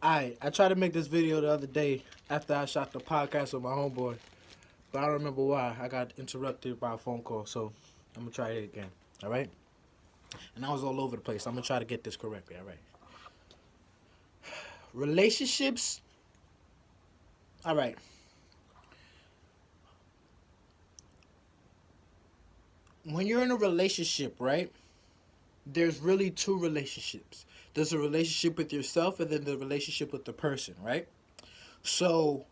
I tried to make this video the other day after I shot the podcast with my homeboy, but I don't remember why. I got interrupted by a phone call, so I'm gonna try it again. All right? And I was all over the place. I'm gonna try to get this correctly. All right. Relationships. All right. When you're in a relationship, right? There's really two relationships. There's a relationship with yourself, and then the relationship with the person, right? So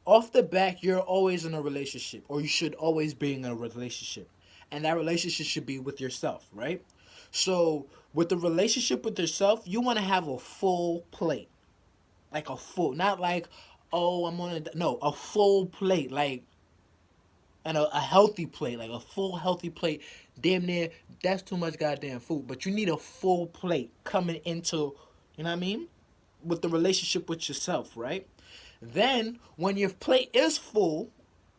off the back, you're always in a relationship, or you should always be in a relationship. And that relationship should be with yourself, right? So, with the relationship with yourself, you want to have a full plate. Like a full, not like, oh, I'm on a, no, a full plate. Like, and a healthy plate, like a full healthy plate. Damn near, that's too much goddamn food. But you need a full plate coming into, you know what I mean? With the relationship with yourself, right? Then, when your plate is full,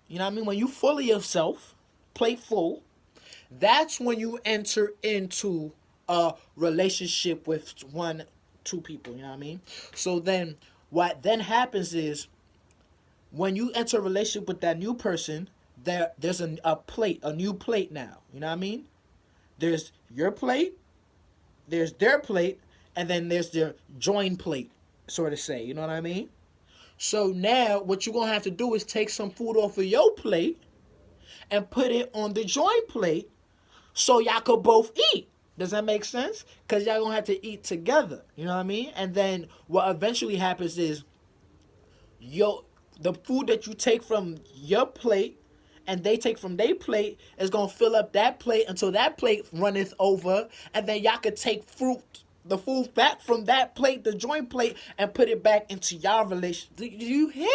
you know what I mean? When you full of yourself, plate full, that's when you enter into a relationship with two people, you know what I mean? So then, what then happens is, when you enter a relationship with that new person, there's a plate, a new plate now, you know what I mean? There's your plate, there's their plate, and then there's their join plate, sort of say, you know what I mean? So now what you're gonna have to do is take some food off of your plate and put it on the joint plate so y'all could both eat. Does that make sense? Because y'all gonna have to eat together. You know what I mean? And then what eventually happens is the food that you take from your plate and they take from their plate is gonna fill up that plate until that plate runneth over, and then y'all could take the food back from that plate, the joint plate, and put it back into y'all relation. Do you hear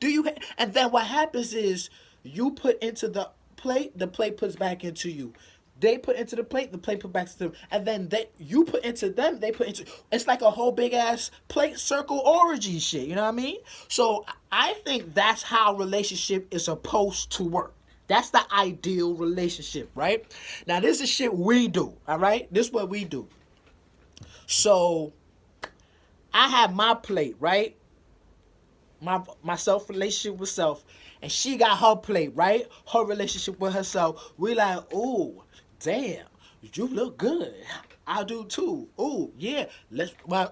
me? And then what happens is you put into the plate puts back into you. They put into the plate put back to them, and then you put into them, they put into. It's like a whole big ass plate circle orgy shit. You know what I mean? So I think that's how relationship is supposed to work. That's the ideal relationship, right? Now this is shit we do. All right, this is what we do. So I have my plate, right? My self relationship with self, and she got her plate, right? Her relationship with herself. We like, ooh, damn, you look good. I do too. Ooh, yeah. Let's what's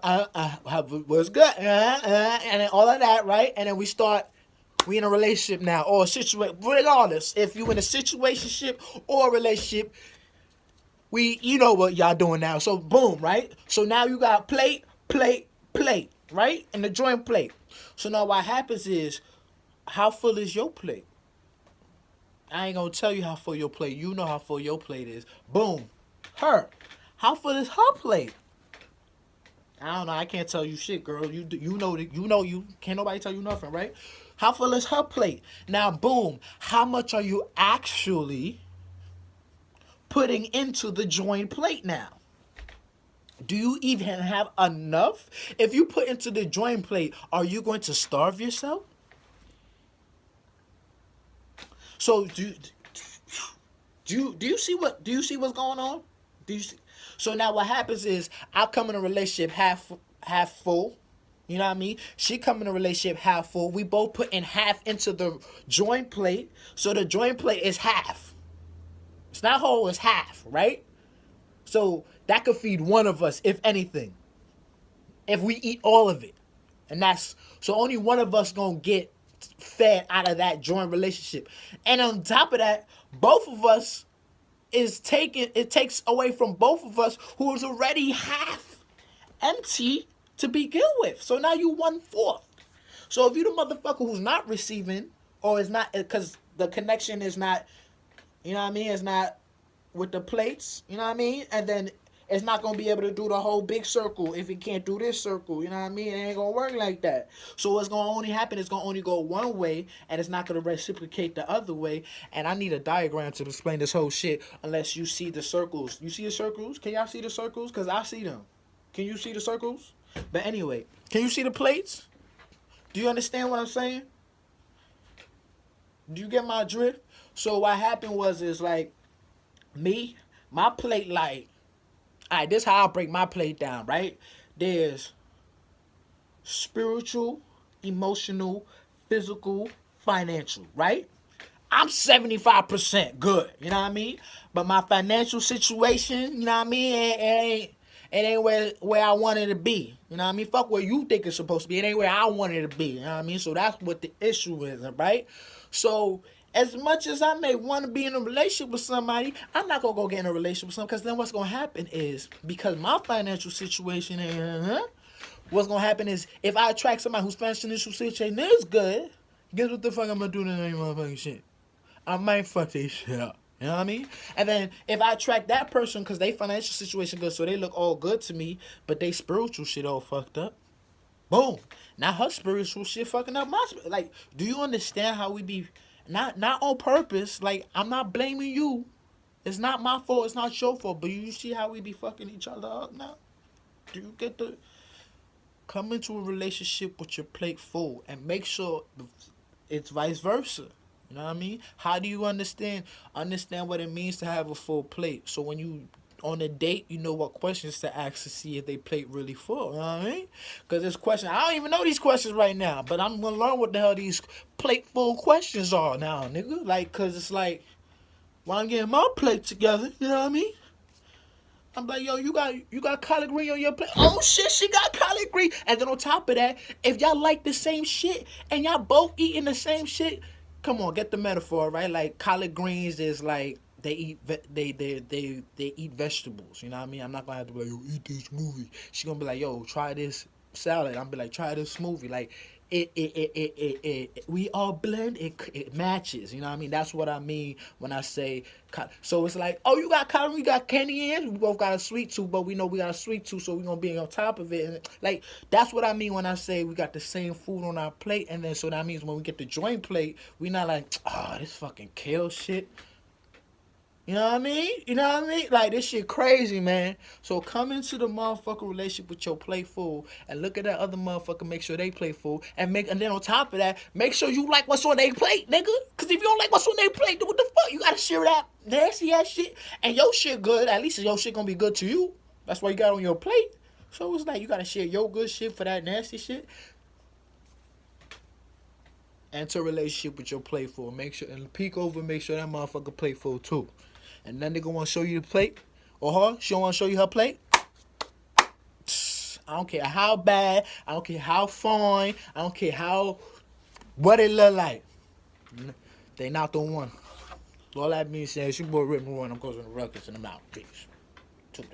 good, and then all of that, right? And then we in a relationship now, or a situation. Regardless, if you in a situationship or a relationship, you know what y'all doing now. So boom, right? So now you got plate, plate, plate, right? And the joint plate. So now what happens is, how full is your plate? I ain't gonna tell you how full your plate. You know how full your plate is. Boom. Her. How full is her plate? I don't know. I can't tell you shit, girl. You can't nobody tell you nothing, right? How full is her plate? Now, boom. How much are you actually putting into the joint plate now? Do you even have enough? If you put into the joint plate, are you going to starve yourself? So do you see what's going on? Do you see? So now what happens is I come in a relationship half full. You know what I mean? She come in a relationship half full. We both put in half into the joint plate. So the joint plate is half. It's not whole, it's half, right? So that could feed one of us, if anything. If we eat all of it. And that's so only one of us gonna get fed out of that joint relationship. And on top of that, both of us it takes away from both of us who is already half empty to begin with. So now you 1/4. So if you the motherfucker who's not receiving, or is not, because the connection is not, you know what I mean, it's not with the plates, you know what I mean, and then it's not gonna be able to do the whole big circle if it can't do this circle, you know what I mean? It ain't gonna work like that. So what's gonna only happen is gonna only go one way, and it's not gonna reciprocate the other way. And I need a diagram to explain this whole shit. Unless you see the circles, you see the circles? Can y'all see the circles? Cause I see them. Can you see the circles? But anyway, can you see the plates? Do you understand what I'm saying? Do you get my drift? So what happened is like me, my plate, like, all right, this is how I break my plate down, right? There's spiritual, emotional, physical, financial, right? I'm 75% good, you know what I mean? But my financial situation, you know what I mean, it ain't where I wanted to be. You know what I mean? Fuck where you think it's supposed to be. It ain't where I wanted to be. You know what I mean? So that's what the issue is, right? So as much as I may want to be in a relationship with somebody, I'm not gonna go get in a relationship with somebody, because then what's gonna happen is, because my financial situation ain't, what's gonna happen is, if I attract somebody whose financial situation is good, guess what the fuck I'm gonna do to that motherfucking shit? I might fuck this shit up. You know what I mean? And then if I attract that person because they financial situation good, so they look all good to me, but they spiritual shit all fucked up. Boom. Now her spiritual shit fucking up my like. Do you understand how we be not on purpose? Like, I'm not blaming you. It's not my fault. It's not your fault. But you see how we be fucking each other up now? Do you get the come into a relationship with your plate full and make sure it's vice versa? You know what I mean? How do you understand what it means to have a full plate? So when you on a date, you know what questions to ask to see if they plate really full. You know what I mean? Because this question, I don't even know these questions right now, but I'm gonna learn what the hell these plate full questions are now, nigga. Like, cause it's like, while I'm getting my plate together, you know what I mean? I'm like, yo, you got collard green on your plate. Oh shit, she got collard green. And then on top of that, if y'all like the same shit and y'all both eating the same shit, come on, get the metaphor, right? Like, collard greens is like they eat vegetables. You know what I mean? I'm not gonna have to be like, yo, eat this smoothie. She gonna be like, yo, try this salad. I'm be like, try this smoothie. Like, we all blend, it matches, you know what I mean? That's what I mean when I say, so it's like, oh, you got cotton, we got candy in, we both got a sweet tooth, but we know we got a sweet tooth, so we're gonna be on top of it. And like, that's what I mean when I say we got the same food on our plate. And then so that means when we get the joint plate, we not like, oh, this fucking kale shit. You know what I mean? You know what I mean? Like, this shit crazy, man. So come into the motherfucker relationship with your plate full and look at that other motherfucker, make sure they plate full, and then on top of that, make sure you like what's on their plate, nigga. Cause if you don't like what's on their plate, then what the fuck? You gotta share that nasty ass shit. And your shit good, at least your shit gonna be good to you. That's why you got on your plate. So it's like you gotta share your good shit for that nasty shit. Enter a relationship with your plate full. Make sure and peek over, make sure that motherfucker plate full too. And then nigga wanna show you the plate, or her, she don't wanna show you her plate. I don't care how bad, I don't care how fine, I don't care what it look like. They not the one. All that means is, you boy Rick Moore, and I'm closing the records, and I'm out. Peace. $2.